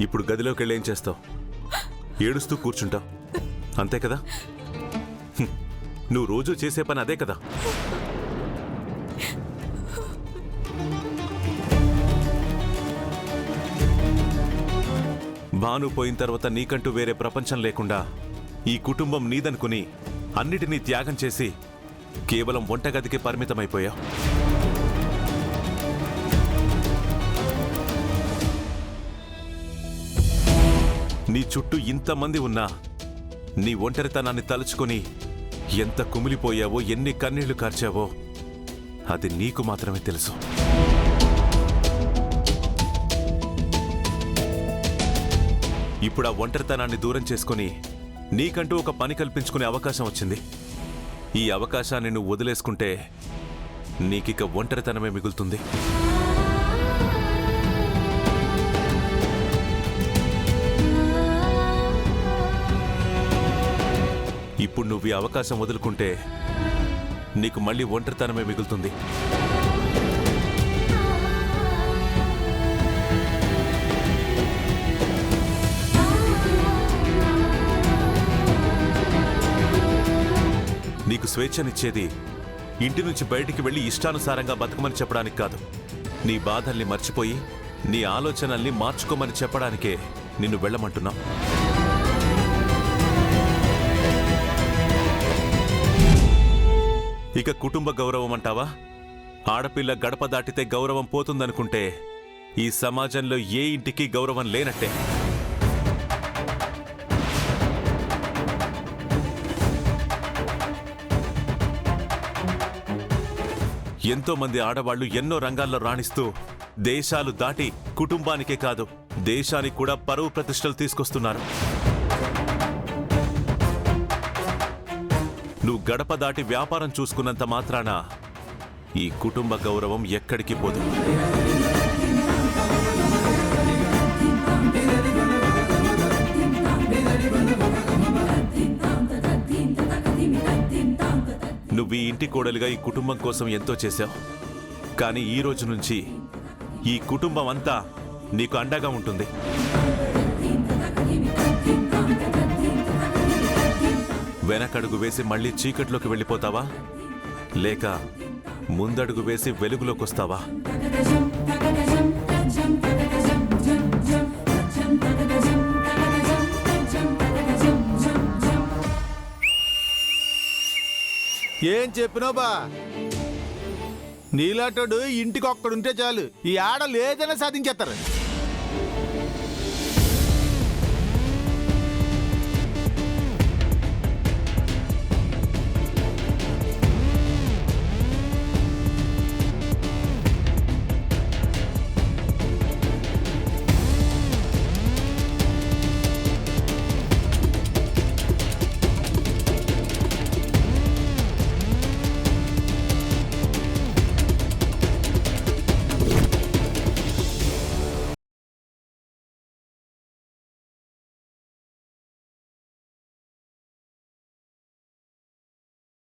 ఇప్పుడు గదిలోకి వెళ్ళి ఏం చేస్తావు? ఏడుస్తూ కూర్చుంటావు అంతే కదా? నువ్వు రోజు చేసే పని అదే కదా? భాను పోయిన తర్వాత నీకంటూ వేరే ప్రపంచం లేకుండా ఈ కుటుంబం నీదనుకుని అన్నిటినీ త్యాగం చేసి కేవలం వంటగదికి పరిమితమైపోయావు. నీ చుట్టూ ఇంతమంది ఉన్నా నీ ఒంటరితనాన్ని తలుచుకొని ఎంత కుమిలిపోయావో, ఎన్ని కన్నీళ్లు కార్చావో అది నీకు మాత్రమే తెలుసు. ఇప్పుడు ఆ ఒంటరితనాన్ని దూరం చేసుకుని నీకంటూ ఒక పని కల్పించుకునే అవకాశం వచ్చింది. ఈ అవకాశాన్ని నువ్వు వదిలేసుకుంటే నీకిక ఒంటరితనమే మిగులుతుంది. ఇప్పుడు నువ్వు ఈ అవకాశం వదులుకుంటే నీకు మళ్ళీ ఒంటరితనమే మిగులుతుంది. నీకు స్వేచ్ఛనిచ్చేది ఇంటి నుంచి బయటికి వెళ్ళి ఇష్టానుసారంగా బతకమని చెప్పడానికి కాదు, నీ బాధల్ని మర్చిపోయి నీ ఆలోచనల్ని మార్చుకోమని చెప్పడానికే నిన్ను వెళ్ళమంటున్నా. ఇక కుటుంబ గౌరవం అంటావా? ఆడపిల్ల గడప దాటితే గౌరవం పోతుందనుకుంటే ఈ సమాజంలో ఏ ఇంటికి గౌరవం లేనట్టే. ఎంతో మంది ఆడవాళ్లు ఎన్నో రంగాల్లో రాణిస్తూ దేశాలు దాటి కుటుంబానికే కాదు దేశానికి కూడా పరువు ప్రతిష్టలు తీసుకొస్తున్నారు. నువ్వు గడప దాటి వ్యాపారం చూసుకున్నంత మాత్రాన ఈ కుటుంబ గౌరవం ఎక్కడికి పోదు. నువ్వు ఈ ఇంటి కోడలిగా ఈ కుటుంబం కోసం ఎంతో చేశావు. కానీ ఈ రోజు నుంచి ఈ కుటుంబం అంతా నీకు అండగా ఉంటుంది. వెనకడుగు వేసి మళ్ళీ చీకట్లోకి వెళ్ళిపోతావా, లేక ముందడుగు వేసి వెలుగులోకి వస్తావా? ఏం చెప్పినావు బా? నీలాటోడు ఇంటికి ఒక్కడుంటే చాలు, ఈ ఆడలు ఏదైనా సాధించేస్తారు.